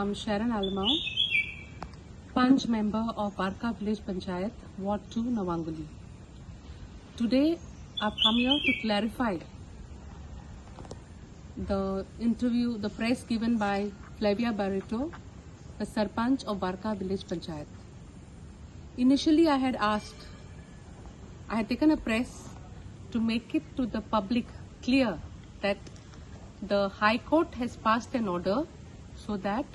I'm Sharon Alemao, Panch member of Varca Village Panchayat, Ward 2, Nawanguli. Today, I've come here to clarify the press given by Flavia Barreto, the Sarpanch of Varca Village Panchayat. Initially, I had taken a press to make it to the public clear that the High Court has passed an order so that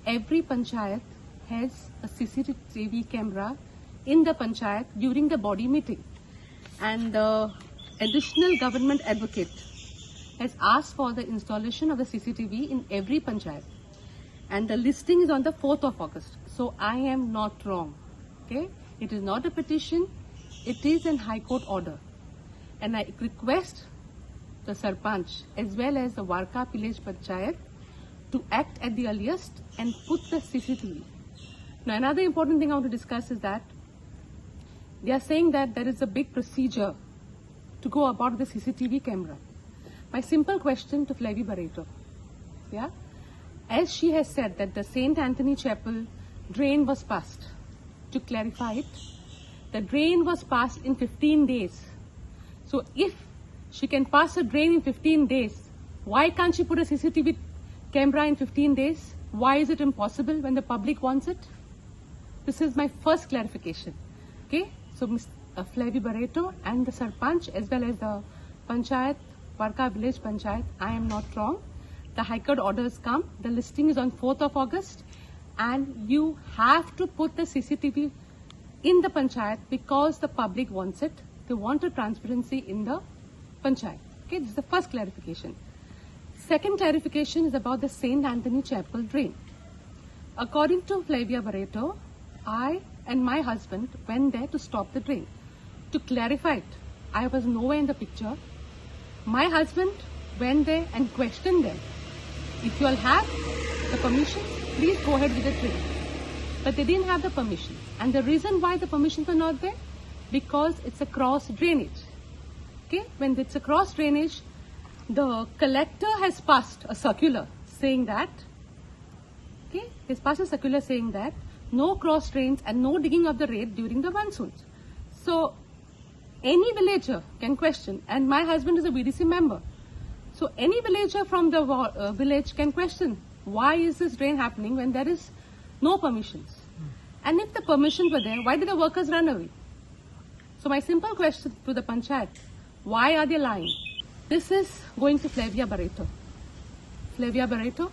every panchayat has a CCTV camera in the panchayat during the body meeting. And the additional government advocate has asked for the installation of the CCTV in every panchayat. And the listing is on the 4th of August. So I am not wrong. Okay? It is not a petition. It is an High Court order. And I request the Sarpanch as well as the Varca Village Panchayat to act at the earliest and put the CCTV. Now, another important thing I want to discuss is that they are saying that there is a big procedure to go about the CCTV camera. My simple question to Flavia Barreto, as she has said that the St. Anthony Chapel drain was passed, to clarify it, the drain was passed in 15 days. So if she can pass a drain in 15 days, why can't she put a CCTV camera in 15 days? Why is it impossible when the public wants it? This is my first clarification. Okay, so Ms. Flavia Barreto and the Sarpanch as well as the Panchayat, Varca Village Panchayat, I am not wrong. The High Court orders come, the listing is on 4th of August and you have to put the CCTV in the Panchayat because the public wants it. They want a transparency in the Panchayat. Okay, this is the first clarification. Second clarification is about the St. Anthony Chapel drain. According to Flavia Barreto, I and my husband went there to stop the drain. To clarify it, I was nowhere in the picture. My husband went there and questioned them. If you all have the permission, please go ahead with the drain. But they didn't have the permission. And the reason why the permissions were not there? Because it's a cross drainage. Okay, when it's a cross drainage, the collector has passed a circular saying that, no cross drains and no digging of the road during the monsoons. So any villager can question, and my husband is a VDC member. So any villager from the village can question, why is this drain happening when there is no permissions? And if the permissions were there, why did the workers run away? So my simple question to the Panchayat, why are they lying? This is going to Flavia Barreto. Flavia Barreto,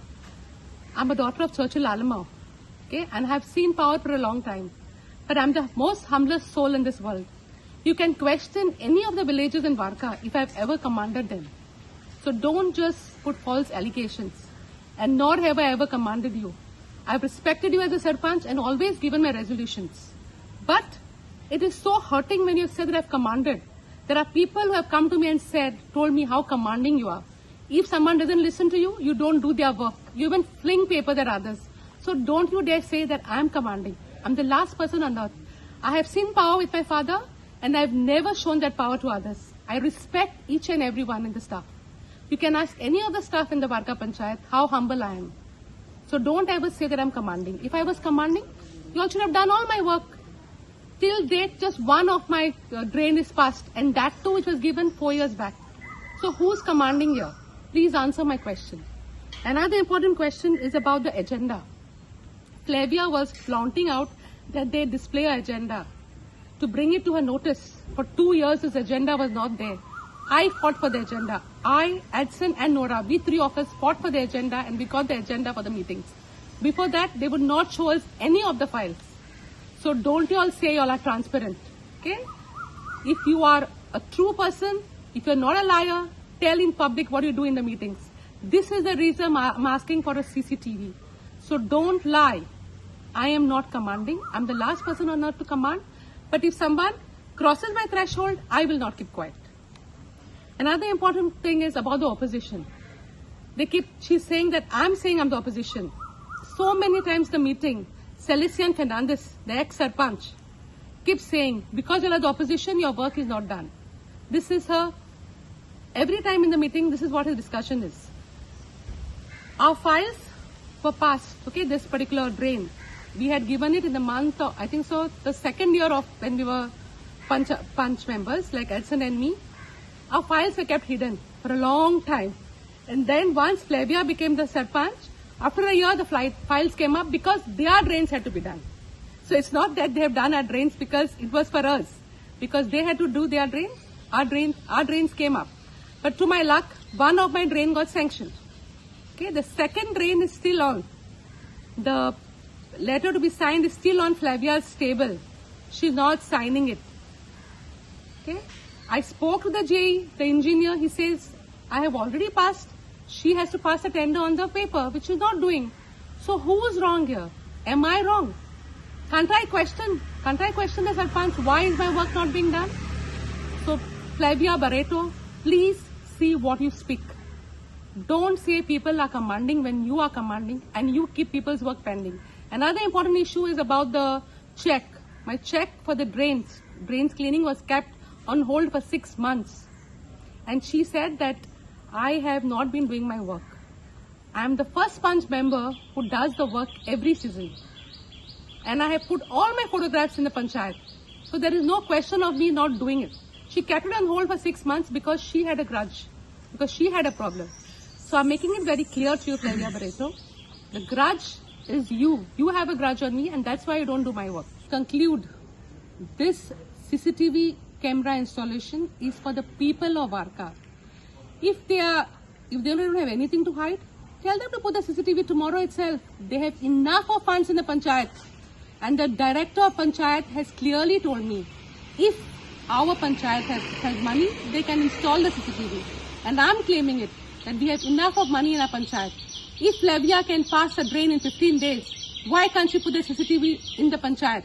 I'm a daughter of Churchill Alemao, and have seen power for a long time. But I'm the most humblest soul in this world. You can question any of the villages in Varca if I've ever commanded them. So don't just put false allegations. And nor have I ever commanded you. I've respected you as a Sarpanch and always given my resolutions. But it is so hurting when you said that I've commanded. There are people who have come to me and told me how commanding you are. If someone doesn't listen to you, you don't do their work. You even fling papers at others. So don't you dare say that I'm commanding. I'm the last person on earth. I have seen power with my father and I've never shown that power to others. I respect each and every one in the staff. You can ask any of the staff in the Varca Panchayat how humble I am. So don't ever say that I'm commanding. If I was commanding, you all should have done all my work. Till date, just one of my drain is passed, and that too which was given 4 years back. So who's commanding here? Please answer my question. Another important question is about the agenda. Flavia was flaunting out that they display an agenda. To bring it to her notice, for 2 years this agenda was not there. I fought for the agenda. I, Adson and Nora, we three of us fought for the agenda and we got the agenda for the meetings. Before that, they would not show us any of the files. So don't you all say you all are transparent, okay? If you are a true person, if you're not a liar, tell in public what you do in the meetings. This is the reason I'm asking for a CCTV. So don't lie. I am not commanding. I'm the last person on earth to command. But if someone crosses my threshold, I will not keep quiet. Another important thing is about the opposition. She's saying that I'm saying I'm the opposition. So many times the meeting, Celestian Fernandez, the ex-Sarpanch, keeps saying, because you are the opposition, your work is not done. This is her, every time in the meeting, this is what his discussion is. Our files were passed, okay, this particular drain. We had given it in the month of, I think so, the second year of when we were Panch members, like Edson and me. Our files were kept hidden for a long time. And then once Flavia became the Sarpanch, after a year the files came up because their drains had to be done. So it's not that they have done our drains because it was for us. Because they had to do their drains, our drains came up. But to my luck, one of my drain got sanctioned. Okay, the second drain is still on. The letter to be signed is still on Flavia's table. She's not signing it. Okay, I spoke to the JE, the engineer. He says, I have already passed. She has to pass a tender on the paper, which she's not doing. So who is wrong here? Am I wrong? Can't I question the Sarpanch? Why is my work not being done? So Flavia, Barreto, please see what you speak. Don't say people are commanding when you are commanding and you keep people's work pending. Another important issue is about the check. My check for the drains cleaning was kept on hold for 6 months. And she said that I have not been doing my work. I am the first Panch member who does the work every season. And I have put all my photographs in the Panchayat. So there is no question of me not doing it. She kept it on hold for 6 months because she had a grudge, because she had a problem. So I'm making it very clear to you, Flavia, Barreto. The grudge is you. You have a grudge on me and that's why you don't do my work. Conclude, this CCTV camera installation is for the people of Varca. If they don't have anything to hide, tell them to put the CCTV tomorrow itself. They have enough of funds in the Panchayat. And the director of Panchayat has clearly told me, if our Panchayat has money, they can install the CCTV. And I'm claiming it, that we have enough of money in our Panchayat. If Flavia can pass a drain in 15 days, why can't she put the CCTV in the Panchayat?